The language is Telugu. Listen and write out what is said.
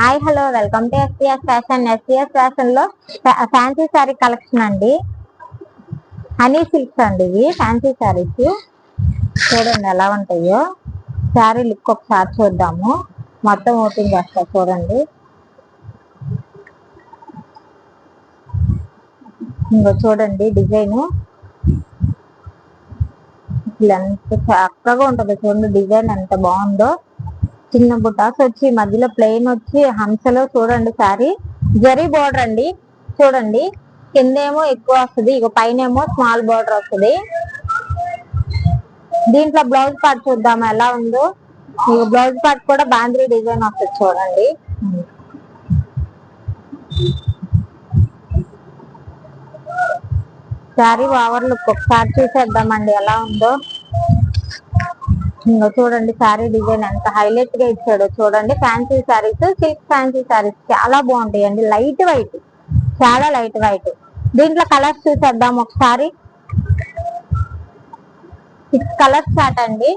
Hi hello welcome to SPS fashion. SPS fashion లో ఫ్యాన్సీ శారీ కలెక్షన్ అండి. హనీ సిల్క్స్ అండి. ఇవి ఫ్యాన్సీ శారీస్ చూడండి ఎలా ఉంటాయో. శారీ లుక్ ఒకసారి చూద్దాము. మొత్తం ఓపెన్ చేస్తా చూడండి. ఇంకో చూడండి డిజైన్ ఎంత చక్కగా ఉంటుందో చూడండి. డిజైన్ ఎంత బాగుందో. చిన్న బుటాస్ వచ్చి మధ్యలో ప్లెయిన్ వచ్చి హంసలో చూడండి. శారీ జరీ బోర్డర్ అండి. చూడండి కిందేమో ఎక్కువ వస్తుంది, ఇక పైన ఏమో స్మాల్ బోర్డర్ వస్తుంది. దీంట్లో బ్లౌజ్ పార్ట్ చూద్దాం ఎలా ఉందో. ఇక బ్లౌజ్ పార్ట్ కూడా బాంద్రీ డిజైన్ వస్తుంది చూడండి. శారీ ఓవర్ లుక్ ఒకసారి చూసేద్దామండి ఎలా ఉందో. ఇంకా చూడండి శారీ డిజైన్ ఎంత హైలైట్ గా ఇచ్చాడో చూడండి. Fancy saris, silk fancy saris చాలా బాగుంటాయండి. లైట్ వైట్, చాలా లైట్ వైట్. దీంట్లో కలర్స్ చూసేద్దాం ఒకసారి. 6 కలర్స్ చాట్ అండి.